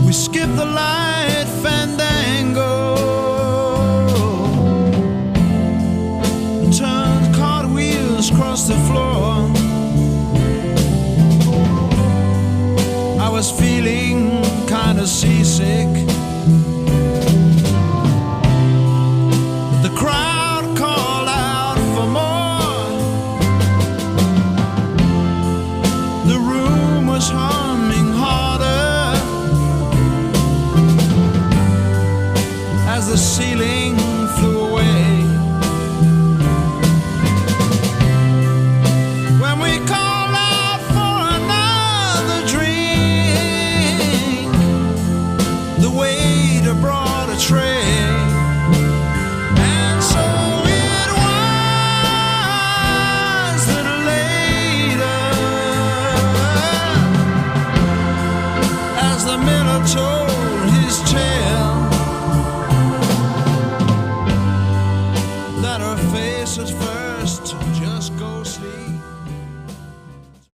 We skipped the light fandango, turned cartwheels across the floor. I was feeling kind of seasick. The crowd called out for more. The room was humming harder as the ceiling flew away. When we called out for another drink, the waiter brought a tray. And so it was that later, as the miller told